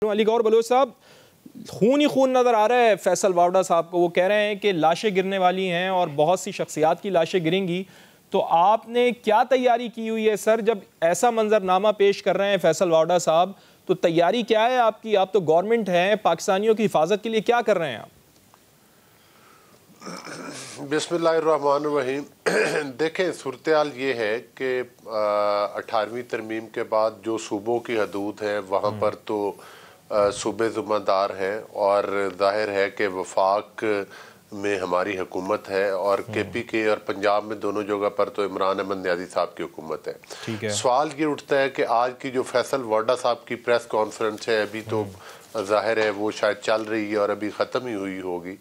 علی گور بلوچ صاحب خون ہی خون نظر آ رہا ہے فیصل واوڈا صاحب کو. وہ کہہ رہے ہیں کہ لاشیں گرنے والی ہیں اور بہت سی شخصیات کی لاشیں گریں گی. تو آپ نے کیا تیاری کی ہوئی ہے سر جب ایسا منظرنامہ پیش کر رہے ہیں فیصل واوڈا صاحب؟ تو تیاری کیا ہے آپ کی؟ آپ تو گورنمنٹ ہیں, پاکستانیوں کی حفاظت کے لیے کیا کر رہے ہیں آپ؟ بسم اللہ الرحمن الرحیم. دیکھیں, صورتحال یہ ہے کہ 18ویں ترمیم کے بعد جو صوبوں کی حدود ہیں وہاں پر تو صوبے ذمہ دار ہیں, اور ظاہر ہے کہ وفاق میں ہماری حکومت ہے اور کے پی کے اور پنجاب میں دونوں جگہ پر تو عمران احمد نیازی صاحب کی حکومت ہے. سوال یہ اٹھتا ہے کہ آج کی جو فیصل واوڈا صاحب کی پریس کانفرنس ہے, ابھی تو ظاہر ہے وہ شاید چل رہی ہے اور ابھی ختم ہی ہوئی ہوگی,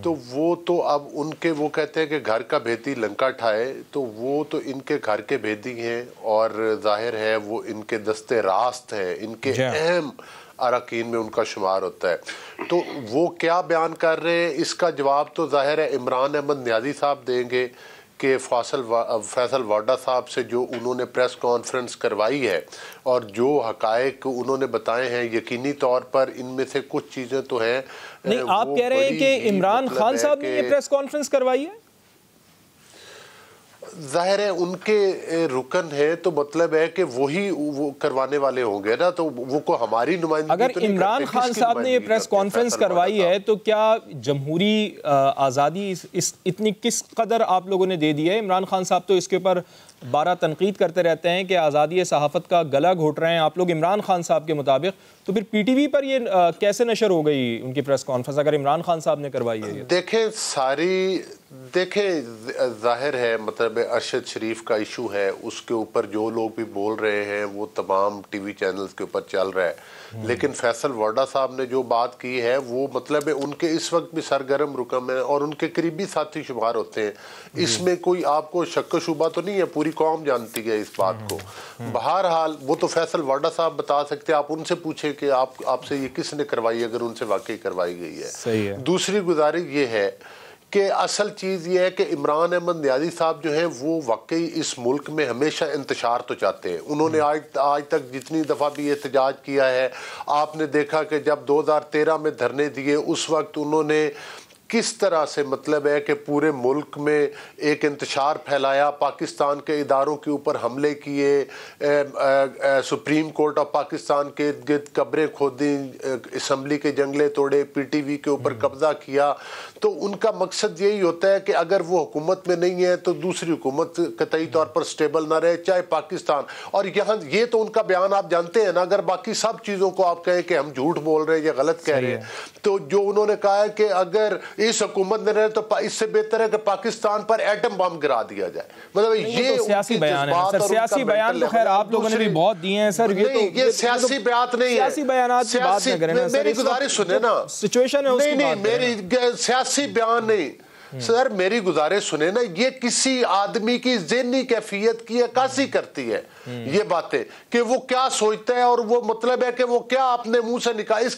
تو وہ تو اب ان کے وہ کہتے ہیں کہ گھر کا بھیدی لنکا ٹھائے, تو وہ تو ان کے گھر کے بھیدی ہیں اور ظاہر ہے وہ ان کے دستے راست ہیں, ان کے اہم اراکین میں ان کا شمار ہوتا ہے. تو وہ کیا بیان کر رہے ہیں اس کا جواب تو ظاہر ہے عمران احمد نیازی صاحب دیں گے کہ فیصل واوڈا صاحب سے جو انہوں نے پریس کانفرنس کروائی ہے اور جو حقائق انہوں نے بتائے ہیں, یقینی طور پر ان میں سے کچھ چیزیں تو ہیں. نہیں, آپ کہہ رہے ہیں کہ عمران خان صاحب نے یہ پریس کانفرنس کروائی ہے؟ ظاہر ہے ان کے رکن ہے تو مطلب ہے کہ وہی وہ کروانے والے ہوں گے نا, تو وہ کو ہماری نمائندگی اگر عمران خان صاحب نے یہ پریس کانفرنس کروائی ہے تو کیا جمہوری آزادی اتنی کس قدر آپ لوگوں نے دے دی ہے؟ عمران خان صاحب تو اس کے اوپر بارہ تنقید کرتے رہتے ہیں کہ آزادی صحافت کا گلا گھوٹ رہے ہیں آپ لوگ عمران خان صاحب کے مطابق. تو پھر پی ٹی وی پر یہ کیسے نشر ہو گئی ان کی پریس کانفرنس اگر عمران خان صاحب نے کروائی ہے؟ دیکھیں ظاہر ہے مطلب ارشد شریف کا ایشو ہے, اس کے اوپر جو لوگ بھی بول رہے ہیں وہ تمام ٹی وی چینلز کے اوپر چل رہا ہے, لیکن فیصل واوڈا صاحب نے جو بات کی ہے وہ مطلب ہے ان کے اس وقت بھی سرگرم رکن ہیں اور ان کے قریبی ساتھی شمار ہوتے ہیں. اس میں کوئی آپ کو شک و شبہ تو نہیں ہے, پوری قوم جانتی ہے اس بات کو. بہرحال وہ تو فیصل واوڈا صاحب بتا سکتے ہیں, آپ ان سے پوچھیں کہ آپ سے یہ کس نے کروائی اگر ان سے واقعی کروائی گئی ہے. دوسری گزارش یہ ہے کہ اصل چیز یہ ہے کہ عمران احمد نیازی صاحب جو ہیں وہ واقعی اس ملک میں ہمیشہ انتشار تو چاہتے ہیں. انہوں نے آج تک جتنی دفعہ بھی احتجاج کیا ہے, آپ نے دیکھا کہ جب 2013 میں دھرنے دیے اس وقت انہوں نے کس طرح سے مطلب ہے کہ پورے ملک میں ایک انتشار پھیلایا, پاکستان کے اداروں کے اوپر حملے کیے, سپریم کورٹ آف پاکستان کے گرد قبریں کھودیں, اسمبلی کے جنگلے توڑے, پی ٹی وی کے اوپر قبضہ کیا. تو ان کا مقصد یہی ہوتا ہے کہ اگر وہ حکومت میں نہیں ہے تو دوسری حکومت قطعی طور پر سٹیبل نہ رہے, چاہے پاکستان. اور یہاں یہ تو ان کا بیان آپ جانتے ہیں نا, اگر باقی سب چیزوں کو آپ کہیں کہ ہم جھوٹ بول رہے ہیں یا غلط کہہ رہے ہیں, تو جو انہوں نے کہا ہے کہ اگر اس حکومت میں رہے تو اس سے بہتر ہے کہ پاکستان پر ایٹم بم گرا دیا جائے. مطلب یہ سیاسی بیان ہے سر, سیاسی بیان تو خیر آپ لوگوں نے بھی بہت دیے ہیں سر. یہ سیاسی بیانات نہیں ہے, سیاسی بیانات کی بات نہ کریں. میری گزارش سنیں نا, سچویشن ہے اس کی بات. میری سیاسی بیان نہیں سر, میری گزارش سنیں نا, یہ کسی آدمی کی ذہنی کیفیت کی عکاسی کرتی ہے یہ باتیں کہ وہ کیا سوچتا ہے اور وہ مطلب ہے کہ وہ کیا اپنے منہ سے نکال. اس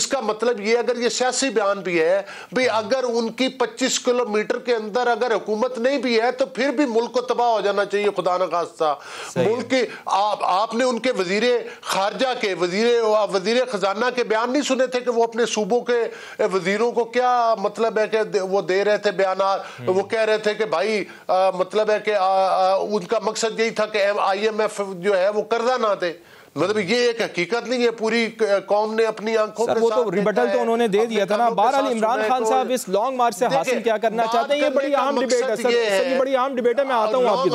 کا مطلب یہ اگر یہ سیاسی بیان بھی ہے بھی, اگر ان کی 25 کلومیٹر کے اندر اگر حکومت نہیں بھی ہے تو پھر بھی ملک کو تباہ ہو جانا چاہیے خدا نہ خواستہ. ملک کی آپ نے ان کے وزیر خارجہ کے وزیر خزانہ کے بیان نہیں سنے تھے کہ وہ اپنے صوبوں کے وزیروں کو کیا مطلب ہے کہ وہ دے رہے تھے بیانات. وہ کہہ رہے تھے کہ بھائی مطلب ہے کہ ان کا مقصد یہی تھا کہ آئی ایم ایف جو ہے وہ قرضہ نہ دے. مطلب یہ ایک حقیقت نہیں ہے, پوری قوم نے اپنی آنکھوں کے ساتھ. وہ تو ریبٹل تو انہوں نے دے دیا تھا نا. بہرحال عمران خان صاحب اس لانگ مارچ سے حاصل کیا کرنا چاہتے ہیں, یہ بڑی اہم ڈیبیٹ ہے سر. یہ بڑی اہم ڈیبیٹ ہے. میں آتا ہوں آپ کی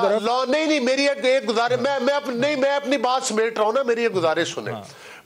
طرف. نہیں میری ایک گزارش, میں اپنی بات سمیٹ رہا ہوں نا, میری ایک گزارش سنیں.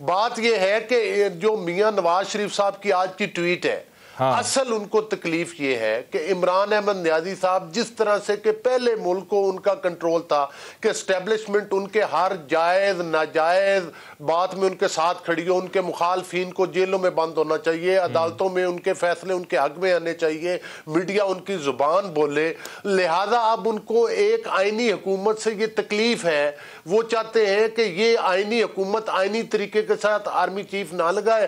بات یہ ہے کہ جو میاں نواز شریف صاحب کی آج کی ٹویٹ ہے, اصل ان کو تکلیف یہ ہے کہ عمران احمد نیازی صاحب جس طرح سے کہ پہلے ملک کو ان کا کنٹرول تھا کہ اسٹیبلشمنٹ ان کے ہر جائز ناجائز بات میں ان کے ساتھ کھڑی ہو, ان کے مخالفین کو جیلوں میں بند ہونا چاہیے, عدالتوں میں ان کے فیصلے ان کے حق میں آنے چاہیے, میڈیا ان کی زبان بولے. لہذا اب ان کو ایک آئینی حکومت سے یہ تکلیف ہے, وہ چاہتے ہیں کہ یہ آئینی حکومت آئینی طریقے کے ساتھ آرمی چیف نہ لگائے,